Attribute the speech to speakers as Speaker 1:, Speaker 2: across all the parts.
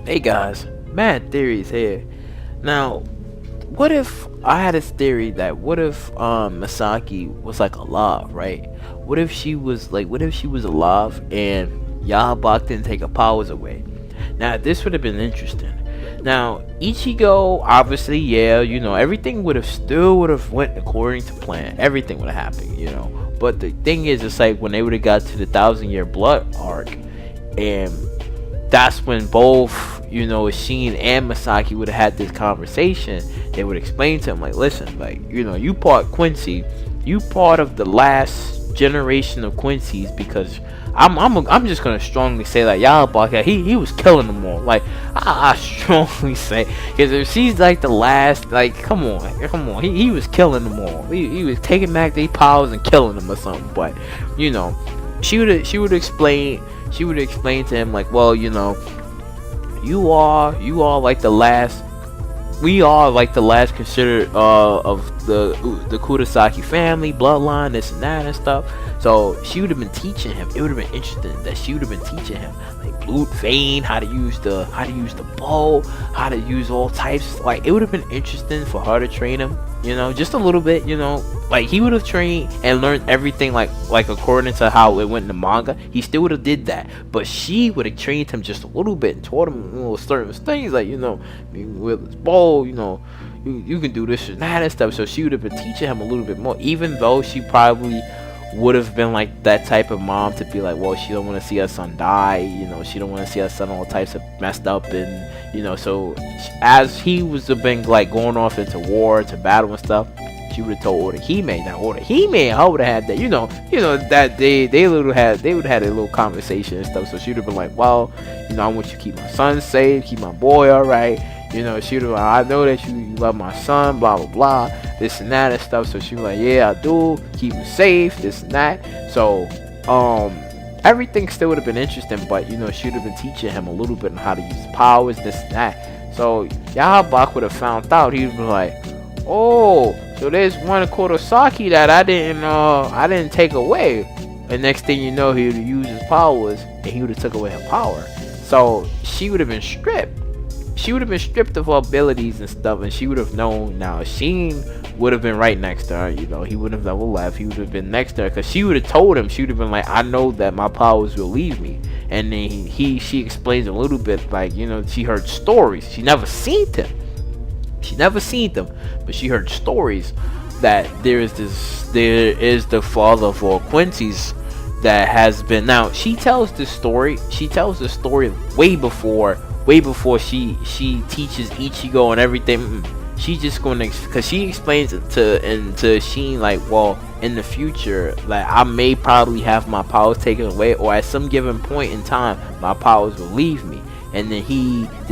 Speaker 1: Hey guys, mad theories here. Now, what if I had this theory that what if Masaki was like alive, right? What if she was alive and Yahabak didn't take her powers away? Now this would have been interesting. Now Ichigo, obviously, yeah, everything would have went according to plan. Everything would have happened. But the thing is, it's like when they would have got to the 1,000 year blood arc, and that's when both, Sheen and Masaki would have had this conversation. They would explain to him, like, listen, like, you part Quincy, you part of the last generation of Quincy's, because I'm just gonna strongly say that Yalabaka, he was killing them all. Like, I strongly say, because if she's like the last, like, come on, he was killing them all. He was taking back their powers and killing them or something. But she would explain to him, like, well, you are like the last, we are like the last considered of the Kurosaki family bloodline, this and that and stuff. So she would have been teaching him. It would have been interesting that she would have been teaching him, like, blood vein, how to use the bow, how to use all types. Like, it would have been interesting for her to train him, just a little bit. Like, he would have trained and learned everything like according to how it went in the manga. He still would have did that, but she would have trained him just a little bit and taught him little certain things, like, with his bow, you can do this and that and stuff. So she would have been teaching him a little bit more, even though she probably would have been like that type of mom to be like, well, she don't want to see her son die, she don't want to see her son all types of messed up, and so as he was been like going off into war, to battle and stuff, she would have told Orihime. Now Orihime, I would have had that, that they would have had a little conversation and stuff. So she would have been like, well, I want you to keep my son safe, keep my boy all right. She would have, I know that you love my son, blah blah blah, this and that and stuff. So she was like, yeah, I do, keep him safe, this and that. So everything still would have been interesting, but she would have been teaching him a little bit on how to use powers, this and that. So Yahabak would have found out. He would be like, oh, so there's one Kurosaki that I didn't take away. And next thing you know, he would have used his powers and he would have took away her power. So she would have been stripped. She would have been stripped of her abilities and stuff, and she would have known. Now Sheen would have been right next to her. He wouldn't have never left. He would have been next to her, because she would have told him. She would have been like, I know that my powers will leave me. And then she explains a little bit, like, she heard stories. She never seen them. But she heard stories that there is the father of all Quincy's that has been. Now she tells the story way before she teaches Ichigo and everything. She's just going to, because she explains it to Sheen, like, well, in the future, like, I may probably have my powers taken away, or at some given point in time my powers will leave me. And then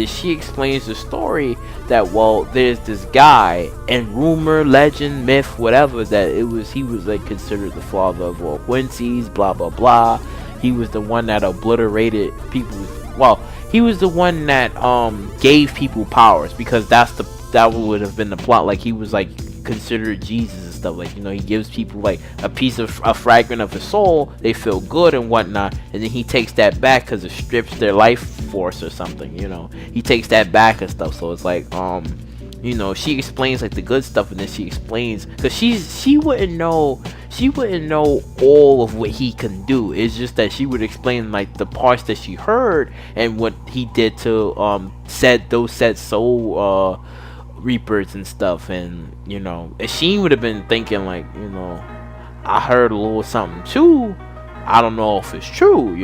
Speaker 1: she explains the story that, well, there's this guy, and rumor, legend, myth, whatever, that he was like considered the father of all Quincy's, blah blah blah. He was the one that obliterated people's, well, he was the one that gave people powers, because that would have been the plot. Like, he was like considered Jesus and stuff. Like, he gives people like a fragment of his soul, they feel good and whatnot, and then he takes that back because it strips their life force or something. He takes that back and stuff. So it's like, she explains like the good stuff, and then she explains, because she wouldn't know all of what he can do. It's just that she would explain like the parts that she heard and what he did to said soul reapers and stuff. And she would have been thinking, like, I heard a little something too, I don't know if it's true,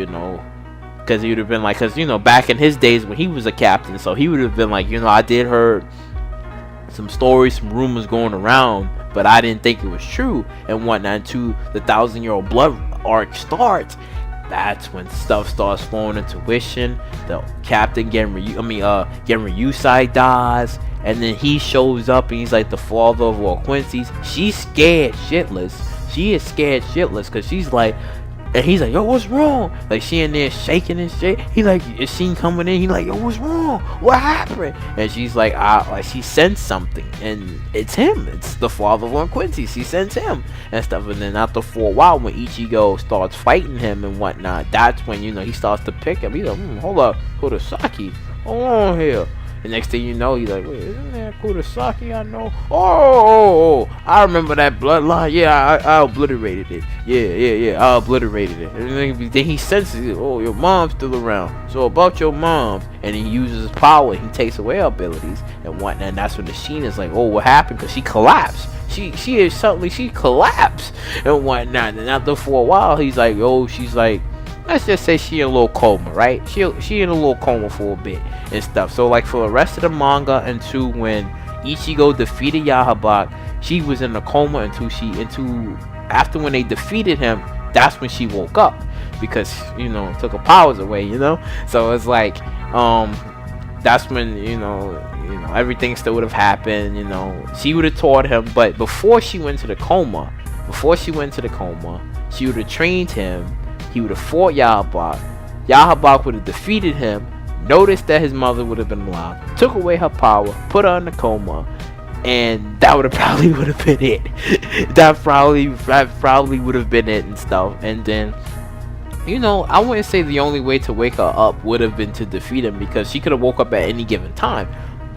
Speaker 1: because he would have been like, because back in his days when he was a captain, so he would have been like, I did heard some stories, some rumors going around, but I didn't think it was true and whatnot. Until the 1,000-year-old blood arc starts, that's when stuff starts flowing into fruition. The captain Ryusai dies, and then he shows up and he's like the father of all Quincy's. She's scared shitless. She is scared shitless, because she's like, and he's like, yo, what's wrong? Like, she in there shaking and shit. He like, is she coming in? He like, yo, what's wrong? What happened? And she's like, she sensed something, and it's him. It's the father of Quincy. She sends him and stuff. And then after for a while, when Ichigo starts fighting him and whatnot, that's when he starts to pick him. He's like, hold up, Kurosaki. Hold on here. The next thing you know, he's like, wait, isn't that Kurosaki I know? I remember that bloodline. Yeah, I obliterated it. Yeah, I obliterated it. And then he senses it. Oh, your mom's still around. So about your mom. And he uses his power. He takes away her abilities and whatnot. And that's when the Sheen is like, oh, what happened? Because she collapsed. She collapsed and whatnot. And after for a while, he's like, oh, she's like, let's just say she in a little coma, right? She in a little coma for a bit and stuff. So like for the rest of the manga until when Ichigo defeated Yahabak, she was in a coma until after when they defeated him, that's when she woke up because took her powers away, So it's like that's when everything still would have happened. She would have taught him, but before she went to the coma, she would have trained him. He would have fought Yahabak. Yahabak would have defeated him, noticed that his mother would have been alive, took away her power, put her in a coma, and that probably would have been it. that probably would have been it and stuff. And then, I wouldn't say the only way to wake her up would have been to defeat him, because she could have woke up at any given time.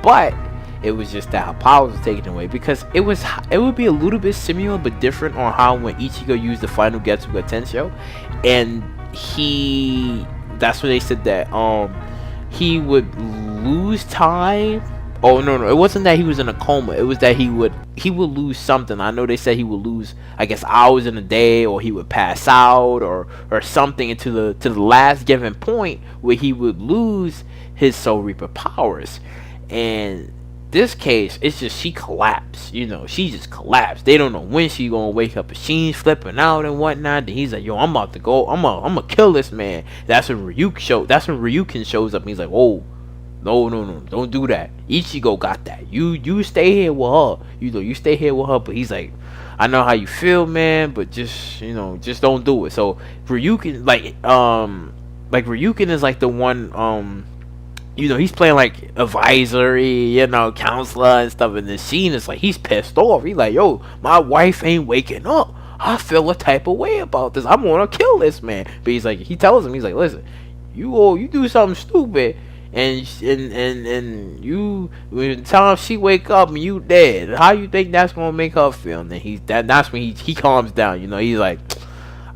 Speaker 1: But it was just that her powers were taken away, because it would be a little bit similar but different on how when Ichigo used the final Getsuga Tensho, and that's when they said that he would lose time. Oh no, it wasn't that he was in a coma. It was that he would lose something. I know they said he would lose, I guess, hours in a day, or he would pass out, or something to the last given point where he would lose his Soul Reaper powers. And this case, it's just she collapsed. She just collapsed. They don't know when she gonna wake up. She's flipping out and whatnot. Then he's like, "Yo, I'm about to go. I'm gonna kill this man." That's when Ryukin shows up. And he's like, "Oh, no, don't do that. Ichigo got that. You stay here with her. You stay here with her." But he's like, "I know how you feel, man. But just don't do it." So Ryukin, Ryukin is like the one he's playing like advisory, counselor and stuff. And the scene is like, he's pissed off. He's like, yo, my wife ain't waking up. I feel a type of way about this. I'm gonna kill this man. But he tells him, he's like, listen, you do something stupid, and you, when the time she wake up and you dead, how you think that's gonna make her feel? And then that's when he calms down. He's like,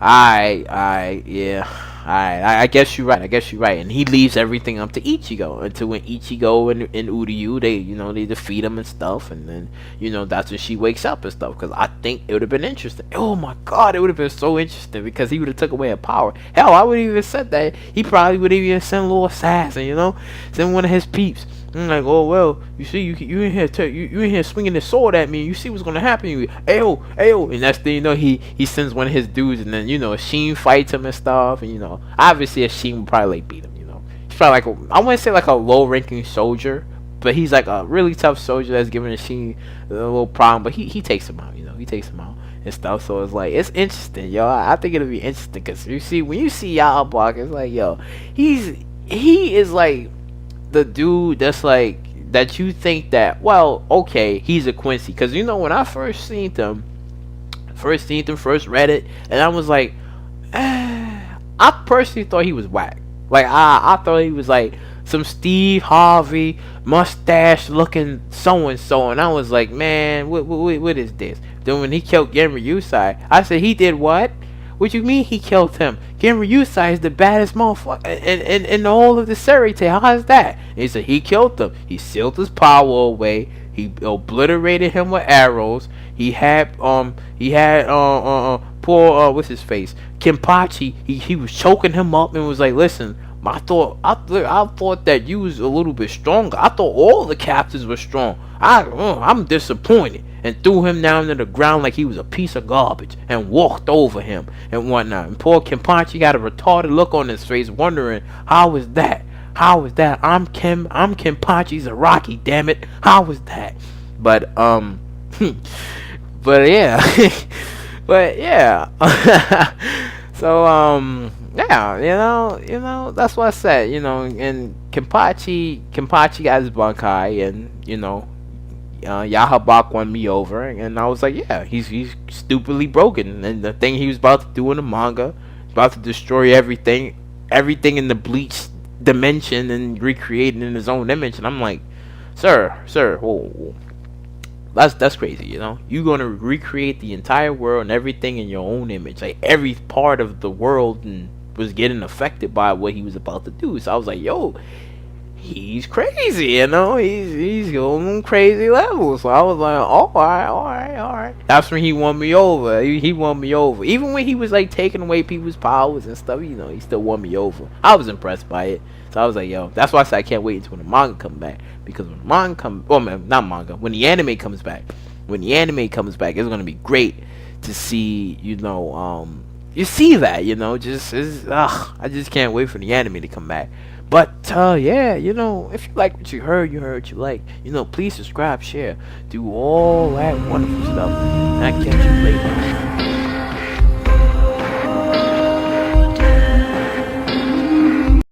Speaker 1: yeah. Alright, I guess you're right. And he leaves everything up to Ichigo until when Ichigo and Uryu, they defeat him and stuff. And then, that's when she wakes up and stuff. Because I think it would have been interesting. Oh my god, it would have been so interesting because he would have took away her power. Hell, I would have even said that. He probably would have even sent a little assassin, send one of his peeps. I'm like, oh well, you see, you in here, you in here swinging the sword at me. You see what's gonna happen? Ayo, and next thing you know, he sends one of his dudes, and then Sheen fights him and stuff, and obviously Sheen would probably beat him. He's probably like I wouldn't say like a low-ranking soldier, but he's like a really tough soldier that's giving Sheen a little problem, but he takes him out. He takes him out and stuff. So it's like, it's interesting, yo. I think it'll be interesting because when you see Yahabak, it's like, yo, he is like the dude that's like that you think that, well, okay, he's a Quincy. Because when I first read it, and I was like, I personally thought he was whack. Like I thought he was like some Steve Harvey mustache looking so and so, and I was like, man, what is this? Then when he killed Genri Yusai, I said, he did what? What you mean he killed him? Genri Yusai is the baddest motherfucker in the whole of the series. How's that? And he said he killed him. He sealed his power away. He obliterated him with arrows. He had poor what's his face? Kenpachi. He was choking him up and was like, listen, I thought that you was a little bit stronger. I thought all the captains were strong. I'm disappointed. And threw him down to the ground like he was a piece of garbage and walked over him and whatnot. And poor Kenpachi got a retarded look on his face, wondering, how is that? I'm Kenpachi Zaraki, damn it. How was that? But but yeah. So yeah, that's what I said, and Kenpachi got his Bankai, and Yahabak won me over, and I was like, yeah, he's stupidly broken, and the thing he was about to do in the manga, about to destroy everything in the Bleach dimension and recreating in his own image. And I'm like, sir, whoa. That's crazy, you know. You're gonna recreate the entire world and everything in your own image, like every part of the world, and was getting affected by what he was about to do. So I was like, yo, he's crazy, you know. He's going crazy levels. So I was like, all right. That's when he won me over. He won me over. Even when he was like taking away people's powers and stuff, you know, he still won me over. I was impressed by it. So I was like, yo, that's why I said I can't wait until the manga come back. Because when the manga come, oh man, not manga, when the anime comes back, it's gonna be great to see, you know, you see that, you know, I just can't wait for the anime to come back. But yeah, you know, if you like what you heard what you like, you know, please subscribe, share, do all that wonderful stuff, and I catch you later.